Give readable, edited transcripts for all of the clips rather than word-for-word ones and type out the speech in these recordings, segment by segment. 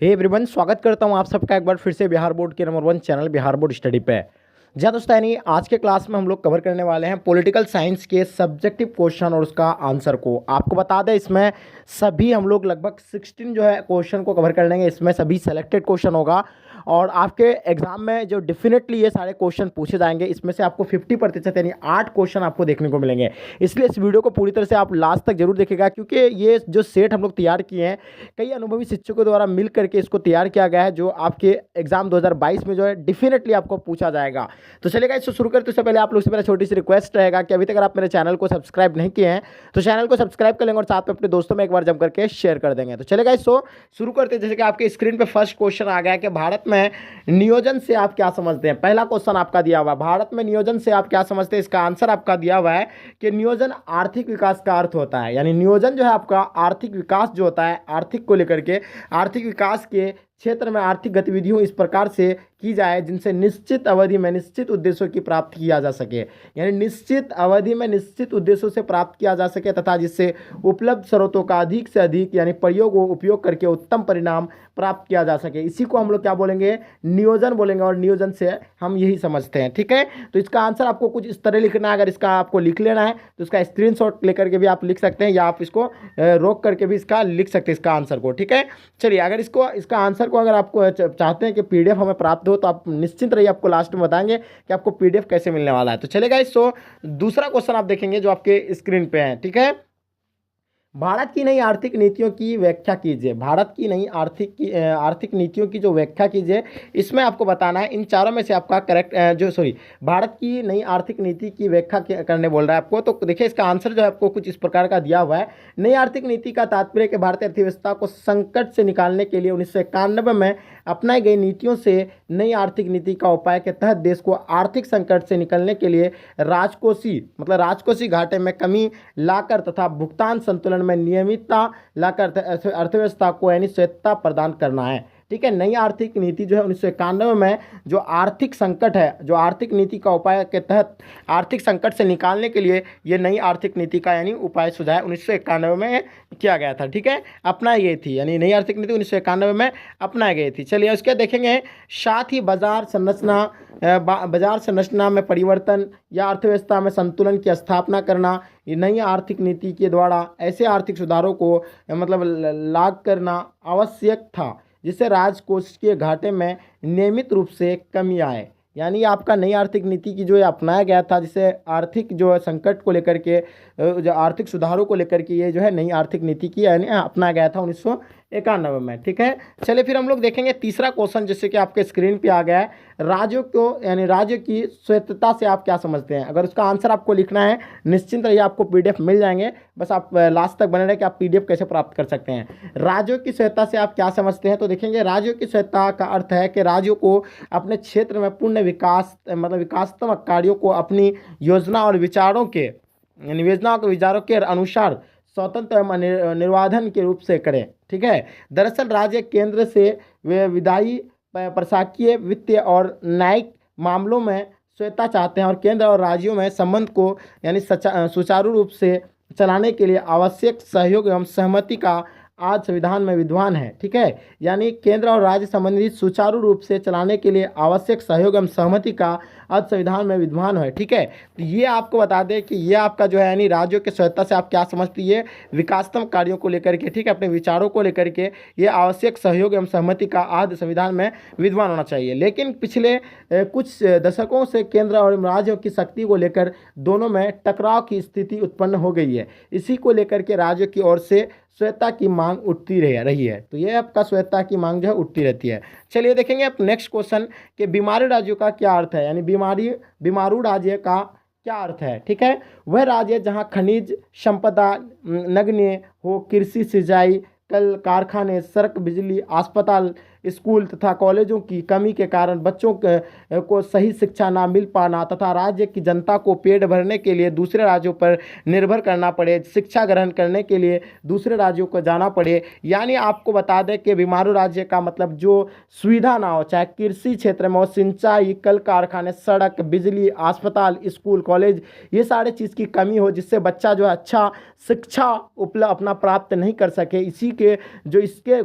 Hey everyone, स्वागत करता हूं आप सबका एक बार फिर से बिहार बोर्ड के number 1 channel Bihar board study पे। जी दोस्तों, यानी आज के क्लास में हम लोग कवर करने वाले हैं पॉलिटिकल साइंस के सब्जेक्टिव क्वेश्चन और उसका आंसर को। आपको बता दें, इसमें सभी हम लोग लगभग 16 जो है क्वेश्चन को कवर कर लेंगे। इसमें सभी सेलेक्टेड क्वेश्चन होगा और आपके एग्जाम में जो डेफिनेटली ये सारे क्वेश्चन पूछे जाएंगे, इसमें से आपको 50% यानी 8 क्वेश्चन आपको देखने को मिलेंगे। इसलिए इस वीडियो को पूरी तरह से आप लास्ट तक जरूर देखिएगा, क्योंकि ये जो सेट हम लोग तैयार किए हैं कई अनुभवी शिक्षकों द्वारा मिल करके इसको तैयार किया गया है, जो आपके एग्जाम 2022 में जो है डेफिनेटली आपको पूछा जाएगा। तो चलेगा, इसको शुरू करते उससे पहले आप लोग से मेरा छोटी सी रिक्वेस्ट रहेगा कि अभी तक अगर आप मेरे चैनल को सब्सक्राइब नहीं किए हैं तो चैनल को सब्सक्राइब कर लेंगे और साथ में अपने दोस्तों में एक बार जम करके शेयर कर देंगे। तो चलेगा, इसको शुरू करते हैं। जैसे कि आपके स्क्रीन पे फर्स्ट क्वेश्चन आ गया कि भारत में नियोजन से आप क्या समझते हैं। पहला क्वेश्चन आपका दिया हुआ है, भारत में नियोजन से आप क्या समझते हैं। इसका आंसर आपका दिया हुआ है कि नियोजन आर्थिक विकास का अर्थ होता है। यानी नियोजन जो है आपका आर्थिक विकास जो होता है, आर्थिक को लेकर के आर्थिक विकास के क्षेत्र में आर्थिक गतिविधियों इस प्रकार से की जाए जिनसे निश्चित अवधि में निश्चित उद्देश्यों की प्राप्ति किया जा सके। यानी निश्चित अवधि में निश्चित उद्देश्यों से प्राप्त किया जा सके तथा जिससे उपलब्ध स्रोतों का अधिक से अधिक यानी उपयोग करके उत्तम परिणाम प्राप्त किया जा सके। इसी को हम लोग क्या बोलेंगे, नियोजन बोलेंगे। और नियोजन से हम यही समझते हैं। ठीक है, तो इसका आंसर आपको कुछ इस तरह लिखना है। अगर इसका आपको लिख लेना है तो इसका स्क्रीनशॉट लेकर के भी आप लिख सकते हैं, या आप इसको रोक करके भी इसका लिख सकते हैं इसका आंसर को। ठीक है, चलिए, अगर इसका आंसर को अगर आपको चाहते हैं कि पीडीएफ हमें प्राप्त हो तो आप निश्चिंत रहिए, आपको लास्ट में बताएंगे कि आपको पीडीएफ कैसे मिलने वाला है। तो चलेगा, इसको दूसरा क्वेश्चन आप देखेंगे जो आपके स्क्रीन पे है। ठीक है, भारत की नई आर्थिक नीतियों की व्याख्या कीजिए। भारत की नई आर्थिक नीतियों की जो व्याख्या कीजिए, इसमें आपको बताना है इन चारों में से आपका भारत की नई आर्थिक नीति की व्याख्या करने बोल रहा है आपको। तो देखिए, इसका आंसर जो है आपको कुछ इस प्रकार का दिया हुआ है। नई आर्थिक नीति का तात्पर्य कि भारतीय अर्थव्यवस्था को संकट से निकालने के लिए 1991 में अपनाई गई नीतियों से नई आर्थिक नीति का उपाय के तहत देश को आर्थिक संकट से निकलने के लिए राजकोषीय घाटे में कमी लाकर तथा भुगतान संतुलन में नियमितता लाकर अर्थव्यवस्था को यानी स्वायत्तता प्रदान करना है। ठीक है, नई आर्थिक नीति जो है 1991 में जो आर्थिक संकट है, जो आर्थिक नीति का उपाय के तहत आर्थिक संकट से निकालने के लिए ये नई आर्थिक नीति का यानी उपाय सुझाव 1991 में किया गया था। ठीक है, अपनाई गई थी, यानी नई आर्थिक नीति 1991 में अपनाई गई थी। चलिए, उसके देखेंगे साथ ही बाजार संरचना में परिवर्तन या अर्थव्यवस्था में संतुलन की स्थापना करना, नई आर्थिक नीति के द्वारा ऐसे आर्थिक सुधारों को लागू करना आवश्यक था जिससे राजकोषीय घाटे में नियमित रूप से कमी आए। यानी आपका नई आर्थिक नीति की जो है अपनाया गया था, जिससे आर्थिक जो है संकट को लेकर के, जो आर्थिक सुधारों को लेकर के ये जो है नई आर्थिक नीति की यानी अपनाया गया था 1991 में। ठीक है, चलिए फिर हम लोग देखेंगे तीसरा क्वेश्चन, जैसे कि आपके स्क्रीन पे आ गया है। राज्य की स्वायत्तता से आप क्या समझते हैं। अगर उसका आंसर आपको लिखना है, निश्चिंत रहिए, आपको पीडीएफ मिल जाएंगे। बस आप लास्ट तक बने रहे कि आप पीडीएफ कैसे प्राप्त कर सकते हैं। राज्यों की स्वायत्तता से आप क्या समझते हैं। तो देखेंगे, राज्यों की स्वायत्तता का अर्थ है कि राज्यों को अपने क्षेत्र में पूर्ण विकासात्मक कार्यों को अपनी योजना और विचारों के अनुसार स्वतंत्र निर्वाधन के रूप से करें। ठीक है, दरअसल राज्य केंद्र से वे विधायी, प्रशासकीय, वित्तीय और न्यायिक मामलों में स्वायत्तता चाहते हैं और केंद्र और राज्यों में संबंध को यानी सुचारू रूप से चलाने के लिए आवश्यक सहयोग एवं सहमति का आज संविधान में विद्वान है। ठीक है, यानी केंद्र और राज्य संबंधी सुचारू रूप से चलाने के लिए आवश्यक सहयोग एवं सहमति का आज संविधान में विद्वान है। ठीक है, तो ये आपको बता दें कि ये आपका जो है यानी राज्यों की स्वायत्तता से आप क्या समझती है, विकासात्मक कार्यों को लेकर के, ठीक है, अपने विचारों को लेकर के ये आवश्यक सहयोग एवं सहमति का आज संविधान में विद्वान होना चाहिए। लेकिन पिछले कुछ दशकों से केंद्र और राज्यों की शक्ति को लेकर दोनों में टकराव की स्थिति उत्पन्न हो गई है। इसी को लेकर के राज्यों की ओर से स्वायत्तता की मांग उठती रही है। तो ये आपका स्वायत्तता की मांग जो है उठती रहती है। चलिए देखेंगे आप नेक्स्ट क्वेश्चन कि बीमारू राज्यों का क्या अर्थ है, यानी बीमारू राज्य का क्या अर्थ है। ठीक है, वह राज्य जहां खनिज संपदा नगण्य हो, कृषि, सिंचाई, कल कारखाने, सड़क, बिजली, अस्पताल, स्कूल तथा कॉलेजों की कमी के कारण बच्चों को सही शिक्षा ना मिल पाना तथा राज्य की जनता को पेट भरने के लिए दूसरे राज्यों पर निर्भर करना पड़े, शिक्षा ग्रहण करने के लिए दूसरे राज्यों को जाना पड़े। यानी आपको बता दें कि बीमारू राज्य का मतलब जो सुविधा ना हो, चाहे कृषि क्षेत्र में हो, सिंचाई, कल कारखाने, सड़क, बिजली, अस्पताल, स्कूल, कॉलेज, ये सारे चीज़ की कमी हो जिससे बच्चा जो है अच्छा शिक्षा अपना प्राप्त नहीं कर सके। इसी के जो इसके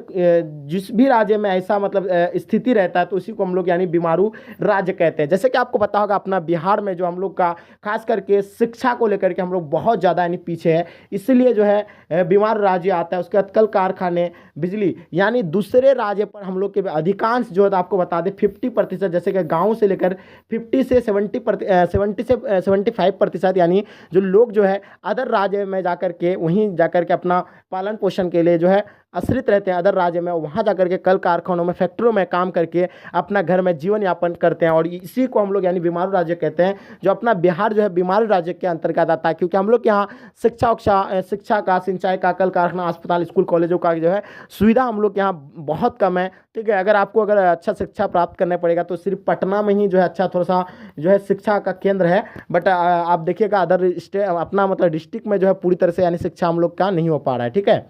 जिस भी राज्य में ऐसा मतलब स्थिति रहता है तो उसी को हम लोग यानी बीमारू राज्य कहते हैं। जैसे कि आपको पता होगा अपना बिहार में जो हम लोग का खास करके शिक्षा को लेकर के हम लोग बहुत ज़्यादा यानी पीछे है, इसलिए जो है बीमारू राज्य आता है। उसके बाद कल कारखाने, बिजली, यानी दूसरे राज्य पर हम लोग के अधिकांश जो है आपको बता दें 50%, जैसे कि गाँव से लेकर 50 से 70 से 75% यानी जो लोग जो है अदर राज्य में जाकर के वहीं जाकर के अपना पालन पोषण के लिए जो है आश्रित रहते हैं अदर राज्य में, वहाँ जाकर के कल कारखानों में, फैक्ट्रियों में काम करके अपना घर में जीवन यापन करते हैं और इसी को हम लोग यानी बीमारू राज्य कहते हैं। जो अपना बिहार जो है बीमारू राज्य के अंतर्गत आता है, क्योंकि हम लोग के यहाँ शिक्षा का, सिंचाई का, कल कारखाना, अस्पताल, स्कूल, कॉलेजों का जो है सुविधा हम लोग के यहाँ बहुत कम है। ठीक है, अगर अच्छा शिक्षा प्राप्त करने पड़ेगा तो सिर्फ पटना में ही जो है अच्छा थोड़ा सा जो है शिक्षा का केंद्र है, बट आप देखिएगा अदर स्टेट अपना मतलब डिस्ट्रिक्ट में जो है पूरी तरह से यानी शिक्षा हम लोग का नहीं हो पा रहा है। ठीक है,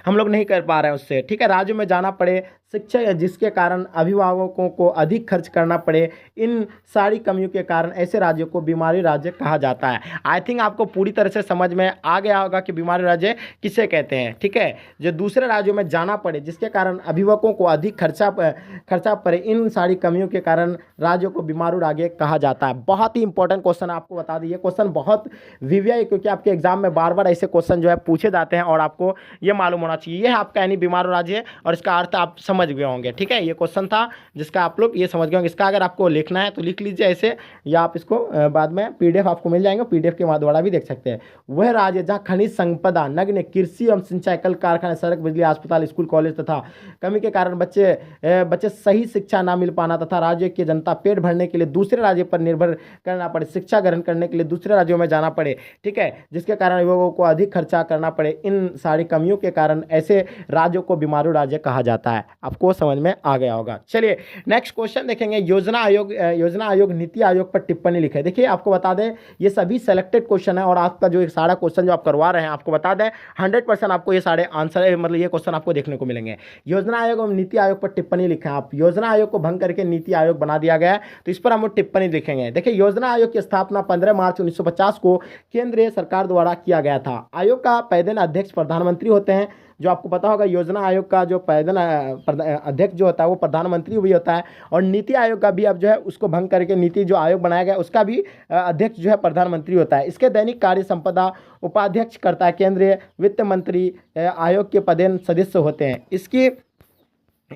हम लोग नहीं कर पा रहे हैं उससे। ठीक है, राज्य में जाना पड़े शिक्षा, जिसके कारण अभिभावकों को अधिक खर्च करना पड़े, इन सारी कमियों के कारण ऐसे राज्यों को बीमारी राज्य कहा जाता है। आई थिंक आपको पूरी तरह से समझ में आ गया होगा कि बीमारी राज्य किसे कहते हैं। ठीक है, जो दूसरे राज्यों में जाना पड़े जिसके कारण अभिभावकों को अधिक खर्चा पड़े, इन सारी कमियों के कारण राज्यों को बीमारू राज्य कहा जाता है। बहुत ही इंपॉर्टेंट क्वेश्चन आपको बता दिए, क्वेश्चन बहुत विविध है क्योंकि आपके एग्जाम में बार बार ऐसे क्वेश्चन जो है पूछे जाते हैं और आपको ये मालूम होना चाहिए। ये है आपका यानी बीमारू राज्य और इसका अर्थ आप समझ गए होंगे। ठीक है, ये क्वेश्चन था जिसका आप लोग ये समझ गए होंगे। इसका अगर आपको लिखना है तो लिख लीजिए ऐसे, या आप इसको बाद में पीडीएफ आपको मिल जाएंगे, पीडीएफ के द्वारा भी देख सकते हैं। वह राज्य जहाँ खनिज संपदा, नग्न, कृषि एवं सिंचाई, कल कारखाने, सड़क, बिजली, अस्पताल, स्कूल, कॉलेज तथा कमी के कारण बच्चे सही शिक्षा ना मिल पाना तथा राज्य की जनता पेट भरने के लिए दूसरे राज्य पर निर्भर करना पड़े, शिक्षा ग्रहण करने के लिए दूसरे राज्यों में जाना पड़े। ठीक है, जिसके कारण लोगों को अधिक खर्चा करना पड़े, इन सारी कमियों के कारण ऐसे राज्यों को बीमारू राज्य कहा जाता है। आपको समझ में आ गया होगा। चलिए नेक्स्ट क्वेश्चन देखेंगे। योजना आयोग नीति आयोग पर टिप्पणी लिखे। देखिए आपको बता दें ये सभी सेलेक्टेड क्वेश्चन है और आपका जो एक सारा क्वेश्चन जो आप करवा रहे हैं आपको बता दें 100% आपको ये सारे आंसर मतलब ये क्वेश्चन आपको देखने को मिलेंगे। योजना आयोग और नीति आयोग पर टिप्पणी लिखें। आप योजना आयोग को भंग करके नीति आयोग बना दिया गया है तो इस पर हम टिप्पणी लिखेंगे। देखिए योजना आयोग की स्थापना 15 मार्च 1950 को केंद्रीय सरकार द्वारा किया गया था। आयोग का पहले अध्यक्ष प्रधानमंत्री होते हैं। जो आपको पता होगा योजना आयोग का जो अध्यक्ष जो होता है वो प्रधानमंत्री भी होता है और नीति आयोग का भी अब जो है उसको भंग करके नीति जो आयोग बनाया गया उसका भी अध्यक्ष जो है प्रधानमंत्री होता है। इसके दैनिक कार्य संपदा उपाध्यक्ष करता है केंद्रीय वित्त मंत्री, आयोग के पदेन सदस्य होते हैं।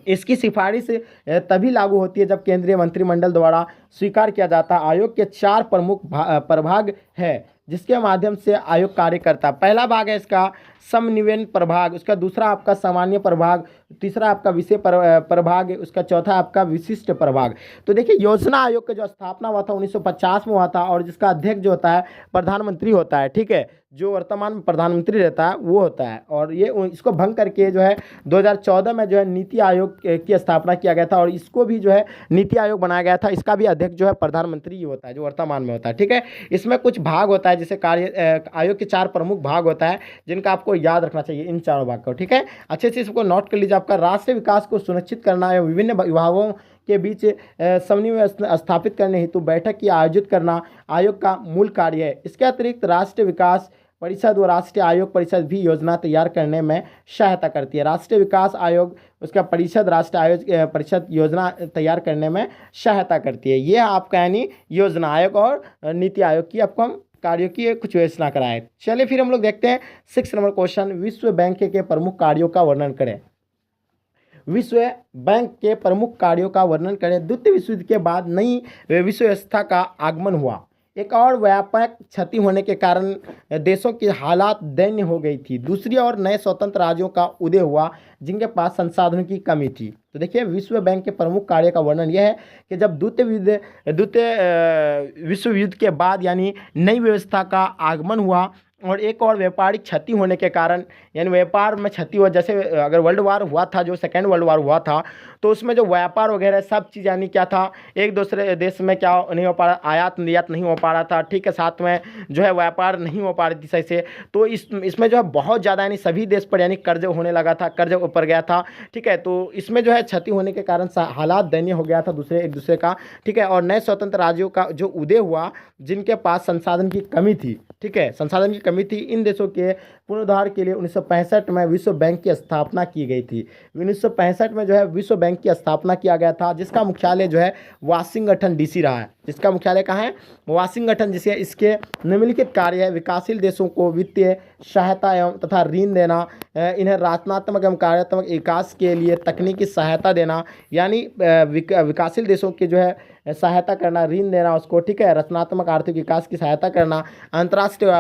इसकी सिफारिश तभी लागू होती है जब केंद्रीय मंत्रिमंडल द्वारा स्वीकार किया जाता है। आयोग के 4 प्रमुख प्रभाग है जिसके माध्यम से आयोग कार्य करता है। पहला भाग है इसका समन्वयन प्रभाग, उसका दूसरा आपका सामान्य प्रभाग, तीसरा आपका विषय प्रभाग, उसका चौथा आपका विशिष्ट प्रभाग। तो देखिए योजना आयोग का जो स्थापना हुआ था 1950 में हुआ था और जिसका अध्यक्ष जो होता है प्रधानमंत्री होता है। ठीक है, जो वर्तमान में प्रधानमंत्री रहता है वो होता है और ये इसको भंग करके जो है 2014 में जो है नीति आयोग की स्थापना किया गया था और इसको भी जो है नीति आयोग बनाया गया था। इसका भी अध्यक्ष जो है प्रधानमंत्री ही होता है जो वर्तमान में होता है। ठीक है, इसमें कुछ भाग होता है जैसे आयोग के 4 प्रमुख भाग होता है जिनका आपको याद रखना चाहिए इन 4 भाग को। ठीक है, अच्छे से इसको नोट कर लीजिए। आपका राष्ट्रीय विकास को सुनिश्चित करना है, विभिन्न विभागों के बीच समन्वय स्थापित करने हेतु बैठक की आयोजित करना आयोग का मूल कार्य है। इसके अतिरिक्त राष्ट्रीय विकास परिषद व राष्ट्रीय आयोग परिषद भी योजना तैयार करने में सहायता करती है। राष्ट्रीय विकास आयोग उसका परिषद राष्ट्रीय आयोग परिषद योजना तैयार करने में सहायता करती है। ये आपका यानी योजना आयोग और नीति आयोग की आपको हम कार्यों की कुछ योजना कराए। चलिए फिर हम लोग देखते हैं 6 नंबर क्वेश्चन। विश्व बैंक के प्रमुख कार्यों का वर्णन करें। विश्व बैंक के प्रमुख कार्यों का वर्णन करें। द्वितीय विश्व युद्ध के बाद नई विश्व व्यवस्था का आगमन हुआ। एक और व्यापक क्षति होने के कारण देशों की हालात दयनीय हो गई थी। दूसरी ओर नए स्वतंत्र राज्यों का उदय हुआ जिनके पास संसाधनों की कमी थी। तो देखिए विश्व बैंक के प्रमुख कार्य का वर्णन यह है कि जब द्वितीय विश्व युद्ध के बाद यानी नई व्यवस्था का आगमन हुआ और एक और व्यापारिक क्षति होने के कारण यानी व्यापार में क्षति हुआ। जैसे अगर वर्ल्ड वार हुआ था, जो सेकेंड वर्ल्ड वार हुआ था, तो उसमें जो व्यापार वगैरह सब चीज़ यानी क्या था, एक दूसरे देश में क्या नहीं हो पा रहा, आयात निर्यात नहीं हो पा रहा था। ठीक है, साथ में जो है व्यापार नहीं हो पा रही थी सही से। तो इसमें जो है बहुत ज़्यादा यानी सभी देश पर यानी कर्ज होने लगा था, कर्ज ऊपर गया था। ठीक है, तो इसमें जो है क्षति होने के कारण हालात दयनीय हो गया था एक दूसरे का। ठीक है, और नए स्वतंत्र राज्यों का जो उदय हुआ जिनके पास संसाधन की कमी थी। ठीक है, संसाधन की कमी थी। इन देशों के पुनरुद्धार के लिए 1965 में विश्व बैंक की स्थापना की गई थी। 1965 में जो है विश्व बैंक की स्थापना किया गया था, जिसका मुख्यालय जो है वाशिंगटन डीसी रहा है। जिसका मुख्यालय कहाँ है? वाशिंगटन, जिसे इसके निम्नलिखित कार्य है: विकासशील देशों को वित्तीय सहायता एवं तथा ऋण देना, इन्हें रचनात्मक एवं कार्यात्मक विकास के लिए तकनीकी सहायता देना, यानी विकासशील देशों के जो है सहायता करना, ऋण देना उसको, ठीक है, रचनात्मक आर्थिक विकास की सहायता करना, अंतर्राष्ट्रीय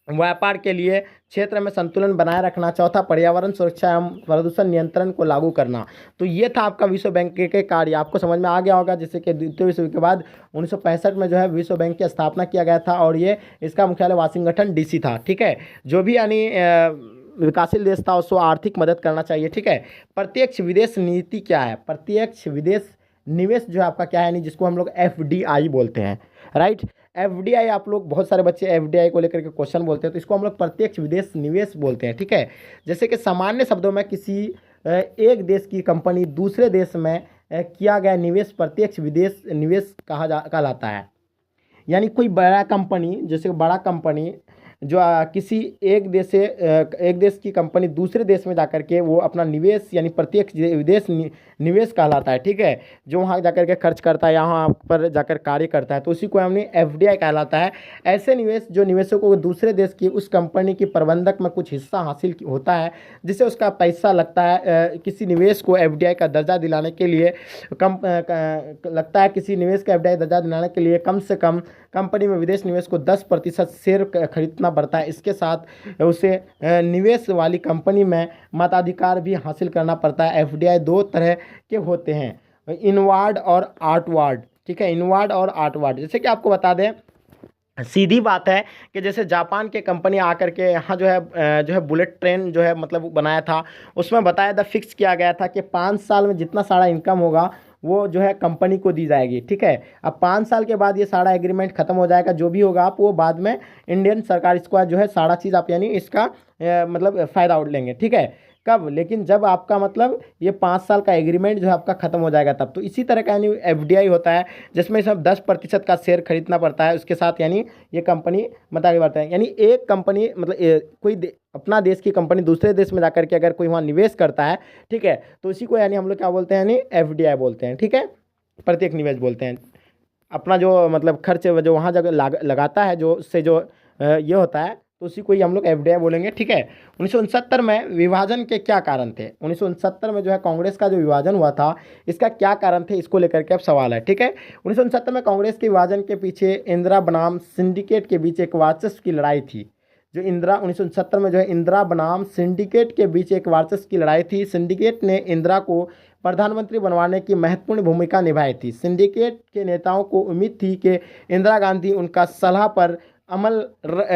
व्यापार के लिए क्षेत्र में संतुलन बनाए रखना, चौथा पर्यावरण सुरक्षा एवं प्रदूषण नियंत्रण को लागू करना। तो ये था आपका विश्व बैंक के कार्य। आपको समझ में आ गया होगा, जैसे कि द्वितीय विश्व युद्ध के बाद 1965 में जो है विश्व बैंक की स्थापना किया गया था और ये इसका मुख्यालय वाशिंगटन डीसी था, ठीक है। जो भी यानी विकासशील देश था उसको आर्थिक मदद करना चाहिए, ठीक है। प्रत्यक्ष विदेश नीति क्या है? प्रत्यक्ष विदेश निवेश जो है आपका क्या है, यानी जिसको हम लोग एफडीआई बोलते हैं, राइट। एफडीआई, आप लोग बहुत सारे बच्चे एफडीआई को लेकर के क्वेश्चन बोलते हैं, तो इसको हम लोग प्रत्यक्ष विदेश निवेश बोलते हैं, ठीक है। जैसे कि सामान्य शब्दों में किसी एक देश की कंपनी दूसरे देश में किया गया निवेश प्रत्यक्ष विदेश निवेश कहलाता है। यानी कोई बड़ा कंपनी, जैसे बड़ा कंपनी जो किसी एक देश की कंपनी दूसरे देश में जाकर के वो अपना निवेश यानी प्रत्यक्ष विदेश निवेश कहलाता है, ठीक है। जो वहाँ जाकर के खर्च करता है, यहाँ पर जाकर कार्य करता है, तो उसी को हमने एफडीआई कहलाता है। ऐसे निवेश जो निवेशकों को दूसरे देश की उस कंपनी की प्रबंधक में कुछ हिस्सा हासिल होता है, जिससे उसका पैसा लगता है किसी निवेश को एफडीआई का दर्जा दिलाने के लिए लगता है किसी निवेश का एफडीआई दर्जा दिलाने के लिए कम से कम कंपनी में विदेश निवेश को 10% शेयर खरीदना पड़ता है। इसके साथ उसे निवेश वाली कंपनी में मताधिकार भी हासिल करना पड़ता है। एफडीआई दो तरह के होते हैं, इनवार्ड और आउटवार्ड, ठीक है, इनवार्ड और आउटवार्ड। जैसे कि आपको बता दें, सीधी बात है कि जैसे जापान के कंपनी आकर के यहाँ जो है बुलेट ट्रेन जो है मतलब बनाया था, उसमें बताया था, फिक्स किया गया था कि 5 साल में जितना सारा इनकम होगा वो जो है कंपनी को दी जाएगी, ठीक है। अब 5 साल के बाद ये सारा एग्रीमेंट खत्म हो जाएगा, जो भी होगा आप वो बाद में इंडियन सरकार इसको जो है सारा चीज़ आप यानी इसका मतलब फ़ायदा उठ लेंगे, ठीक है। कब? लेकिन जब आपका मतलब ये 5 साल का एग्रीमेंट जो है आपका ख़त्म हो जाएगा तब। तो इसी तरह का यानी एफडीआई होता है, जिसमें सब 10% का शेयर खरीदना पड़ता है, उसके साथ यानी ये कंपनी मतलब आगे बढ़ता है। यानी एक कंपनी मतलब अपना देश की कंपनी दूसरे देश में जाकर के अगर कोई वहाँ निवेश करता है, ठीक है, तो इसी को यानी हम लोग क्या बोलते हैं, यानी एफडीआई बोलते हैं, ठीक है, प्रत्यक्ष निवेश बोलते हैं। अपना जो मतलब खर्च जो वहाँ जगह लगाता है, जो उससे जो ये होता है, तो उसी को ही हम लोग एफडीआई बोलेंगे, ठीक है। 1969 में विभाजन के क्या कारण थे? 1969 में जो है कांग्रेस का जो विभाजन हुआ था, इसका क्या कारण थे, इसको लेकर के अब सवाल है, ठीक है। 1969 में कांग्रेस के विभाजन के पीछे इंदिरा बनाम सिंडिकेट के बीच एक वर्चस्व की लड़ाई थी। जो 1969 में जो है इंदिरा बनाम सिंडिकेट के बीच एक वर्चस्व की लड़ाई थी। सिंडिकेट ने इंदिरा को प्रधानमंत्री बनवाने की महत्वपूर्ण भूमिका निभाई थी। सिंडिकेट के नेताओं को उम्मीद थी कि इंदिरा गांधी उनका सलाह पर अमल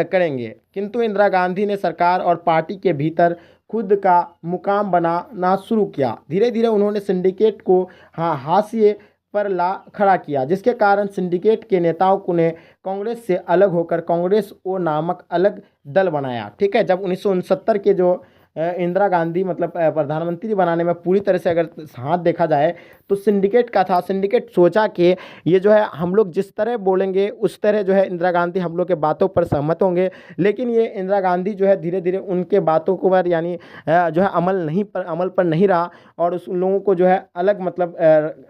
करेंगे, किंतु इंदिरा गांधी ने सरकार और पार्टी के भीतर खुद का मुकाम बनाना शुरू किया। धीरे धीरे उन्होंने सिंडिकेट को हाशिए पर ला खड़ा किया, जिसके कारण सिंडिकेट के नेताओं ने कांग्रेस से अलग होकर कांग्रेस ओ नामक अलग दल बनाया, ठीक है। जब 1969 के जो इंदिरा गांधी मतलब प्रधानमंत्री बनाने में पूरी तरह से अगर हाथ देखा जाए तो सिंडिकेट का था। सिंडिकेट सोचा कि ये जो है हम लोग जिस तरह बोलेंगे उस तरह जो है इंदिरा गांधी हम लोग के बातों पर सहमत होंगे, लेकिन ये इंदिरा गांधी जो है धीरे धीरे उनके बातों को पर यानी जो है अमल पर नहीं रहा और उस लोगों को जो है अलग मतलब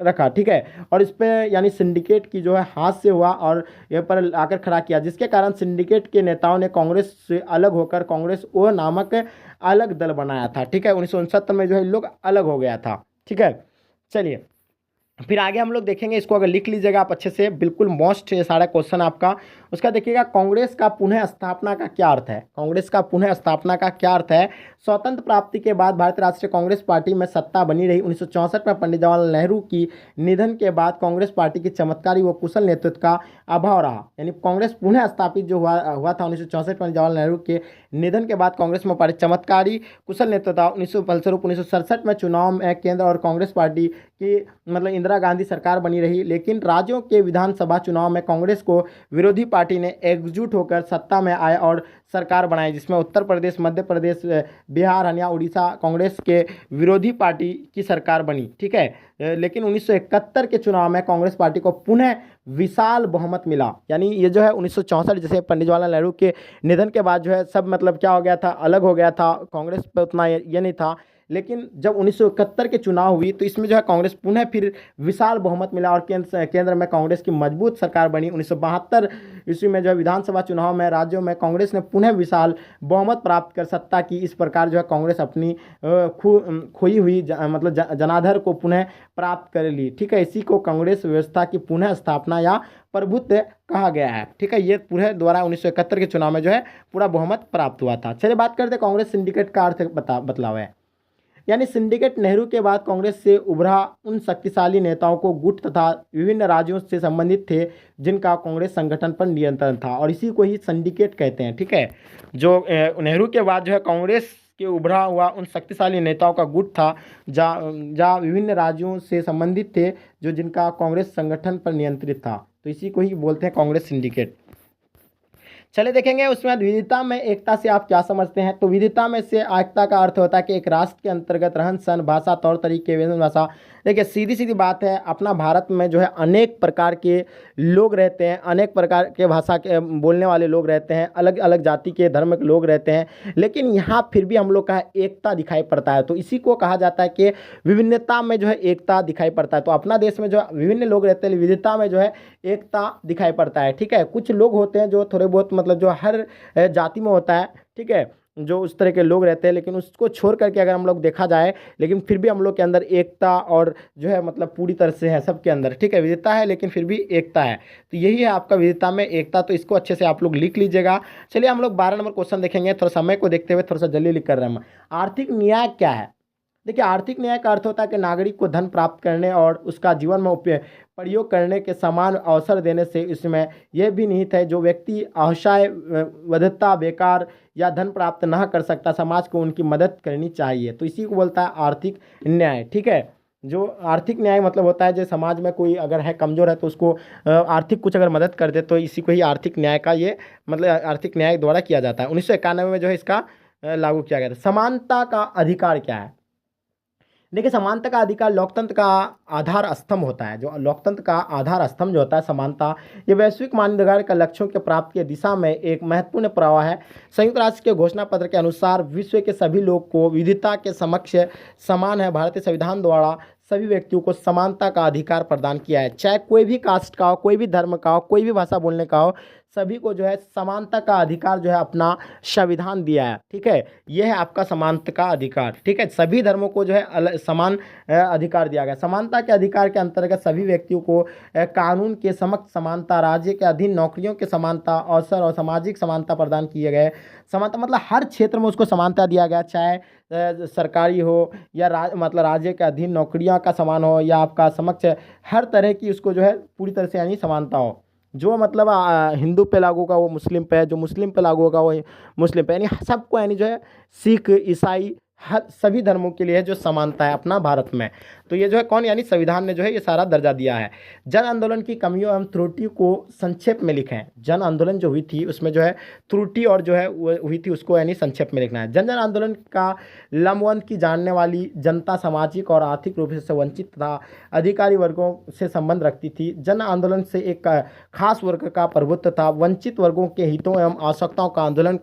रखा, ठीक है। और इस पर यानी सिंडिकेट की जो है हाथ से हुआ और ये पर आकर खड़ा किया, जिसके कारण सिंडिकेट के नेताओं ने कांग्रेस से अलग होकर कांग्रेस ओ नामक अलग दल बनाया था, ठीक है। 1969 में जो है लोग अलग हो गया था, ठीक है। चलिए फिर आगे हम लोग देखेंगे, इसको अगर लिख लीजिएगा आप अच्छे से, बिल्कुल मोस्ट ये सारा क्वेश्चन आपका। उसका देखिएगा, कांग्रेस का पुनः स्थापना का क्या अर्थ है? कांग्रेस का पुनः स्थापना का क्या अर्थ है? स्वतंत्र प्राप्ति के बाद भारतीय राष्ट्रीय कांग्रेस पार्टी में सत्ता बनी रही। 1964 में पंडित जवाहरलाल नेहरू की निधन के बाद कांग्रेस पार्टी की चमत्कारी व कुशल नेतृत्व का अभाव रहा। यानी कांग्रेस पुनः स्थापित जो हुआ था 1964 में जवाहरलाल नेहरू के निधन के बाद कांग्रेस में पार्टी चमत्कारी कुशल नेतृत्व था। 1967 में चुनाव में केंद्र और कांग्रेस पार्टी की मतलब इंदिरा गांधी सरकार बनी रही, लेकिन राज्यों के विधानसभा चुनाव में कांग्रेस को विरोधी पार्टी ने एकजुट होकर सत्ता में आए और सरकार बनाई, जिसमें उत्तर प्रदेश, मध्य प्रदेश, बिहार, हरियाणा, उड़ीसा कांग्रेस के विरोधी पार्टी की सरकार बनी। ठीक है, लेकिन 1971 के चुनाव में कांग्रेस पार्टी को पुनः विशाल बहुमत मिला। यानी ये जो है 1964, जैसे पंडित जवाहरलाल नेहरू के निधन के बाद जो है सब मतलब क्या हो गया था, अलग हो गया था, कांग्रेस पे उतना ये नहीं था। लेकिन जब 1971 के चुनाव हुई तो इसमें जो है कांग्रेस पुनः फिर विशाल बहुमत मिला और केंद्र में कांग्रेस की मजबूत सरकार बनी। 1972 ईस्वी में जो है विधानसभा चुनाव में राज्यों में कांग्रेस ने पुनः विशाल बहुमत प्राप्त कर सत्ता की। इस प्रकार जो है कांग्रेस अपनी खोई हुई मतलब जनाधार को पुनः प्राप्त कर ली। ठीक है, इसी को कांग्रेस व्यवस्था की पुनः स्थापना या प्रभुत्व कहा गया है। ठीक है, ये पूरे द्वारा 1971 के चुनाव में जो है पूरा बहुमत प्राप्त हुआ था। चलिए बात करते हैं कांग्रेस सिंडिकेट का अर्थ बतलावा है। यानी सिंडिकेट नेहरू के बाद कांग्रेस से उभरा उन शक्तिशाली नेताओं को गुट तथा विभिन्न राज्यों से संबंधित थे जिनका कांग्रेस संगठन पर नियंत्रण था, और इसी को ही सिंडिकेट कहते हैं। ठीक है, जो नेहरू के बाद जो है कांग्रेस के उभरा हुआ उन शक्तिशाली नेताओं का गुट था जहाँ विभिन्न राज्यों से संबंधित थे जो जिनका कांग्रेस संगठन पर नियंत्रित था, तो इसी को ही बोलते हैं कांग्रेस सिंडिकेट। चले देखेंगे उसमें विविधता में एकता से आप क्या समझते हैं। तो विविधता में से एकता का अर्थ होता है कि एक राष्ट्र के अंतर्गत रहन सहन, भाषा, तौर तरीके, वेशभूषा भाषा। देखिए सीधी सीधी बात है, अपना भारत में जो है अनेक प्रकार के लोग रहते हैं, अनेक प्रकार के भाषा के बोलने वाले लोग रहते हैं, अलग अलग जाति के धर्म के लोग रहते हैं, लेकिन यहाँ फिर भी हम लोग का एकता दिखाई पड़ता है। तो इसी को कहा जाता है कि विभिन्नता में जो है एकता दिखाई पड़ता है। तो अपना देश में जो विभिन्न लोग रहते हैं, विविधता में जो है एकता दिखाई पड़ता है। ठीक है, कुछ लोग होते हैं जो थोड़े बहुत मतलब जो हर जाति में होता है, ठीक है, जो उस तरह के लोग रहते हैं, लेकिन उसको छोड़ करके अगर हम लोग देखा जाए, लेकिन फिर भी हम लोग के अंदर एकता और जो है मतलब पूरी तरह से है सबके अंदर। ठीक है, विविधता है लेकिन फिर भी एकता है, तो यही है आपका विविधता में एकता। तो इसको अच्छे से आप लोग लिख लीजिएगा। चलिए हम लोग 12 नंबर क्वेश्चन देखेंगे, थोड़ा समय को देखते हुए थोड़ा सा जल्दी लिख कर रहे हैं। आर्थिक न्याय क्या है। देखिए आर्थिक न्याय का अर्थ होता है कि नागरिक को धन प्राप्त करने और उसका जीवन में प्रयोग करने के समान अवसर देने से इसमें यह भी निहित है जो व्यक्ति असहाय, वध्यता, बेकार या धन प्राप्त न कर सकता, समाज को उनकी मदद करनी चाहिए। तो इसी को बोलता है आर्थिक न्याय। ठीक है, जो आर्थिक न्याय मतलब होता है जो समाज में कोई अगर है कमज़ोर है तो उसको आर्थिक कुछ अगर मदद कर दे, तो इसी को ही आर्थिक न्याय का ये मतलब आर्थिक न्याय द्वारा किया जाता है। 1991 में जो है इसका लागू किया गया था। समानता का अधिकार क्या है। देखिए समानता का अधिकार लोकतंत्र का आधार स्तंभ होता है। जो लोकतंत्र का आधार स्तंभ जो होता है समानता, ये वैश्विक मानवाधिकार के लक्ष्यों के प्राप्ति की दिशा में एक महत्वपूर्ण प्रवाह है। संयुक्त राष्ट्र के घोषणा पत्र के अनुसार विश्व के सभी लोग को विविधता के समक्ष समान है। भारतीय संविधान द्वारा सभी व्यक्तियों को समानता का अधिकार प्रदान किया है, चाहे कोई भी कास्ट का हो, कोई भी धर्म का हो, कोई भी भाषा बोलने का हो, सभी को जो है समानता का अधिकार जो है अपना संविधान दिया है। ठीक है, यह है आपका समानता का अधिकार। ठीक है, सभी धर्मों को जो है समान अधिकार दिया गया। समानता के अधिकार के अंतर्गत सभी व्यक्तियों को कानून के समक्ष समानता, राज्य के अधीन नौकरियों के समानता, अवसर और सामाजिक समानता प्रदान किए गए। समानता मतलब हर क्षेत्र में उसको समानता दिया गया, चाहे सरकारी हो या मतलब राज्य के अधीन नौकरियां का समान हो या आपका समक्ष हर तरह की उसको जो है पूरी तरह से यानी समानता हो। जो मतलब हिंदू पे लागू होगा वो मुस्लिम पे है, जो मुस्लिम पे लागू होगा वो मुस्लिम पे, यानी सबको यानी जो है सिख, ईसाई, हर सभी धर्मों के लिए जो समानता है अपना भारत में। तो ये जो है कौन यानी संविधान ने जो है ये सारा दर्जा दिया है। जन आंदोलन की कमियों एवं त्रुटियों को संक्षेप में लिखें। जन आंदोलन जो हुई थी उसमें जो है त्रुटि और जो है वो हुई थी उसको यानी संक्षेप में लिखना है। जन जन आंदोलन का लंबवंत की जानने वाली जनता सामाजिक और आर्थिक रूप से वंचित तथा अधिकारी वर्गों से संबंध रखती थी। जन आंदोलन से एक खास वर्ग का प्रभुत्व था, वंचित वर्गों के हितों एवं आवश्यकताओं का आंदोलन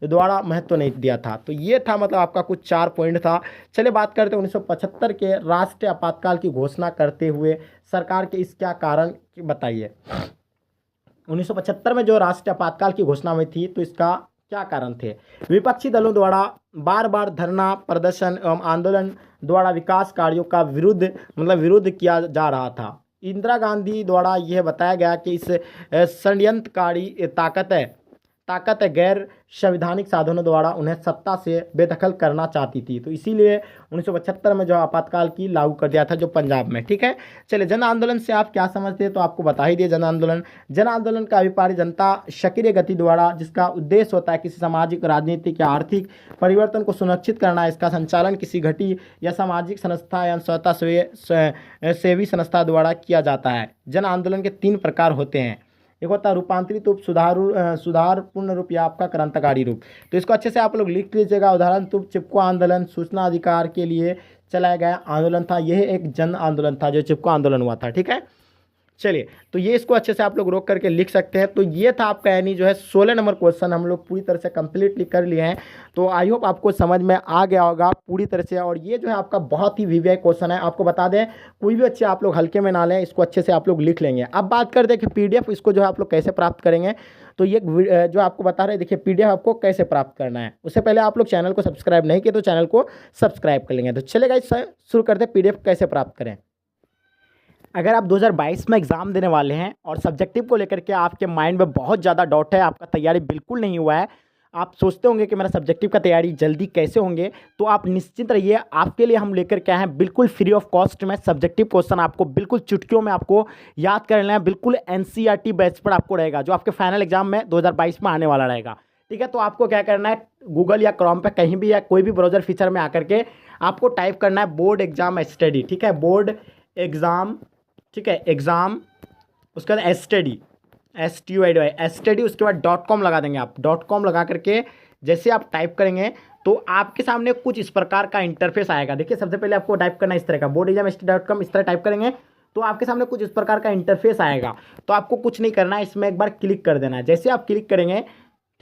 द्वारा महत्व नहीं दिया था। तो ये था मतलब आपका कुछ 4 पॉइंट था। चलिए बात करते हैं 1975 के राष्ट्रीय आपातकाल की घोषणा करते हुए सरकार के इस क्या कारण बताइए। 1975 में जो राष्ट्रीय आपातकाल की घोषणा हुई थी तो इसका क्या कारण थे। विपक्षी दलों द्वारा बार बार धरना प्रदर्शन एवं आंदोलन द्वारा विकास कार्यों का विरोध किया जा रहा था। इंदिरा गांधी द्वारा यह बताया गया कि इस षड्यंत्रकारी ताकत है ताकत गैर संवैधानिक साधनों द्वारा उन्हें सत्ता से बेदखल करना चाहती थी। तो इसीलिए 1975 में जो आपातकाल की लागू कर दिया था जो पंजाब में। ठीक है, चलिए जन आंदोलन से आप क्या समझते हैं तो आपको बता ही दिए। जन आंदोलन का अभिप्राय जनता सक्रिय गति द्वारा जिसका उद्देश्य होता है किसी सामाजिक, राजनीतिक या आर्थिक परिवर्तन को सुनिश्चित करना, इसका संचालन किसी घटी या सामाजिक संस्था या स्वतः सेवी संस्था द्वारा किया जाता है। जन आंदोलन के 3 प्रकार होते हैं। एक होता है रूपांतरित रूप, सुधारपूर्ण रूप या आपका क्रांतिकारी रूप। तो इसको अच्छे से आप लोग लिख लीजिएगा। उदाहरण रूप चिपको आंदोलन सूचना अधिकार के लिए चलाया गया आंदोलन था। यह एक जन आंदोलन था जो चिपको आंदोलन हुआ था। ठीक है, चलिए तो ये इसको अच्छे से आप लोग रोक करके लिख सकते हैं। तो ये था आपका यानी जो है 16 नंबर क्वेश्चन हम लोग पूरी तरह से कंप्लीटली कर लिए हैं। तो आई होप आपको समझ में आ गया होगा पूरी तरह से। और ये जो है आपका बहुत ही वीवीआई क्वेश्चन है। आपको बता दें कोई भी अच्छे आप लोग हल्के में ना लें, इसको अच्छे से आप लोग लिख लेंगे। अब बात कर दें कि PDF इसको जो है आप लोग कैसे प्राप्त करेंगे। तो ये जो आपको बता रहे हैं, देखिए PDF आपको कैसे प्राप्त करना है। उससे पहले आप लोग चैनल को सब्सक्राइब नहीं किए तो चैनल को सब्सक्राइब कर लेंगे। तो चलेगा शुरू करते हैं PDF कैसे प्राप्त करें। अगर आप 2022 में एग्ज़ाम देने वाले हैं और सब्जेक्टिव को लेकर के आपके माइंड में बहुत ज़्यादा डाउट है, आपका तैयारी बिल्कुल नहीं हुआ है, आप सोचते होंगे कि मेरा सब्जेक्टिव का तैयारी जल्दी कैसे होंगे, तो आप निश्चिंत रहिए। आपके लिए हम लेकर के आए हैं बिल्कुल फ्री ऑफ कॉस्ट में सब्जेक्टिव क्वेश्चन। आपको बिल्कुल चुटकियों में आपको याद कर लेना है। बिल्कुल NCERT बैच पर आपको रहेगा जो आपके फाइनल एग्जाम में 2022 में आने वाला रहेगा। ठीक है, तो आपको क्या करना है, गूगल या क्रोम पे कहीं भी या कोई भी ब्राउज़र फीचर में आकर के आपको टाइप करना है बोर्ड एग्जाम स्टडी। ठीक है, बोर्ड एग्ज़ाम, ठीक है, एग्ज़ाम, उसके बाद स्टडी, STUDY, उसके बाद .com लगा देंगे आप। .com लगा करके जैसे आप टाइप करेंगे तो आपके सामने कुछ इस प्रकार का इंटरफेस आएगा। देखिए सबसे पहले आपको टाइप करना है इस तरह का, बोर्ड एग्जाम STUDY.com, इस तरह टाइप करेंगे तो आपके सामने कुछ इस प्रकार का इंटरफेस आएगा। तो आपको कुछ नहीं करना है, इसमें एक बार क्लिक कर देना है। जैसे आप क्लिक करेंगे,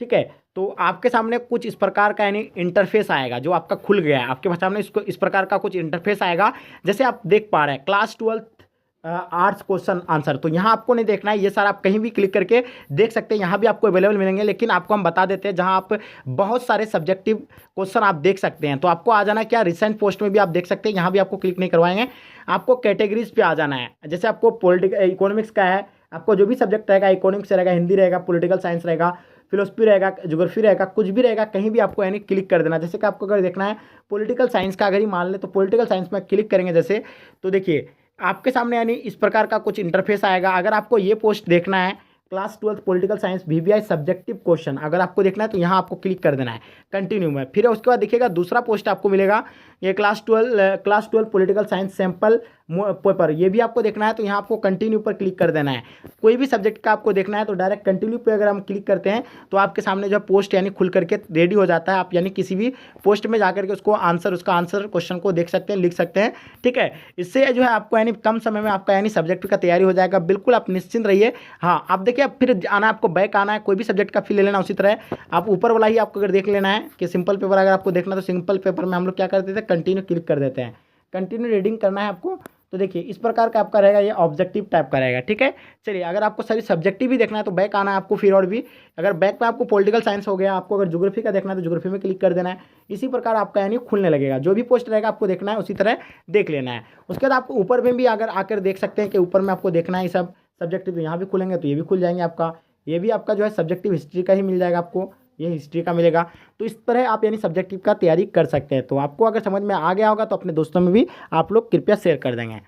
ठीक है, तो आपके सामने कुछ इस प्रकार का यानी इंटरफेस आएगा जो आपका खुल गया है। आपके सामने इसको इस प्रकार का कुछ इंटरफेस आएगा जैसे आप देख पा रहे हैं, क्लास 12 आर्ट्स क्वेश्चन आंसर। तो यहाँ आपको नहीं देखना है, ये सारा आप कहीं भी क्लिक करके देख सकते हैं। यहाँ भी आपको अवेलेबल मिलेंगे, लेकिन आपको हम बता देते हैं जहाँ आप बहुत सारे सब्जेक्टिव क्वेश्चन आप देख सकते हैं। तो आपको आ जाना क्या, रिसेंट पोस्ट में भी आप देख सकते हैं। यहाँ भी आपको क्लिक नहीं करवाएंगे, आपको कैटेगरीज पे आ जाना है। जैसे आपको पॉलिटिकल इकोनॉमिक्स का है, आपको जो भी सब्जेक्ट रहेगा, इकोनॉमिक्स रहेगा, हिंदी रहेगा, पॉलिटिकल साइंस रहेगा, फिलोसफी रहेगा, ज्योग्राफी रहेगा, कुछ भी रहेगा, कहीं भी आपको यानी क्लिक कर देना। जैसे कि आपको अगर देखना है पॉलिटिकल साइंस का, अगर ही मान ले तो पॉलिटिकल साइंस में क्लिक करेंगे जैसे, तो देखिए आपके सामने यानी इस प्रकार का कुछ इंटरफेस आएगा। अगर आपको ये पोस्ट देखना है class 12 political science VVI subjective question, अगर आपको देखना है तो यहाँ आपको क्लिक कर देना है कंटिन्यू में। फिर उसके बाद देखिएगा दूसरा पोस्ट आपको मिलेगा, ये class 12 political science sample paper, ये भी आपको देखना है तो यहाँ आपको कंटिन्यू पर क्लिक कर देना है। कोई भी सब्जेक्ट का आपको देखना है तो डायरेक्ट कंटिन्यू पे अगर हम क्लिक करते हैं तो आपके सामने जो पोस्ट यानी खुल करके रेडी हो जाता है। आप यानी किसी भी पोस्ट में जाकर के उसका आंसर क्वेश्चन को देख सकते हैं, लिख सकते हैं। ठीक है, इससे जो है आपको यानी कम समय में आपका यानी सब्जेक्ट का तैयारी हो जाएगा। बिल्कुल आप निश्चिंत रहिए। हाँ, आप देखिए अब फिर आना, आपको बैक आना है, कोई भी सब्जेक्ट का फिर ले लेना। उसी तरह आप ऊपर वाला ही आपको अगर देख लेना है कि सिंपल पेपर अगर आपको देखना तो सिंपल पेपर में हम लोग क्या कर देते हैं, कंटिन्यू क्लिक कर देते हैं। कंटिन्यू रीडिंग करना है आपको। तो देखिए इस प्रकार का आपका रहेगा, ये ऑब्जेक्टिव टाइप का रहेगा। ठीक है, चलिए अगर आपको सारी सब्जेक्टिव भी देखना है तो बैक आना है आपको फिर। और भी अगर बैक में आपको पॉलिटिकल साइंस हो गया, आपको अगर ज्योग्राफी का देखना है तो ज्योग्राफी में क्लिक कर देना है। इसी प्रकार आपका यानी खुलने लगेगा, जो भी पोस्ट रहेगा आपको देखना है उसी तरह देख लेना है। उसके बाद आप ऊपर में भी अगर आकर देख सकते हैं कि ऊपर में आपको देखना है ये सब सब्जेक्टिव, तो यहाँ भी खुलेंगे तो ये भी खुल जाएंगे आपका। ये भी आपका जो है सब्जेक्टिव हिस्ट्री का ही मिल जाएगा आपको, ये हिस्ट्री का मिलेगा। तो इस तरह आप यानी सब्जेक्टिव का तैयारी कर सकते हैं। तो आपको अगर समझ में आ गया होगा तो अपने दोस्तों में भी आप लोग कृपया शेयर कर देंगे।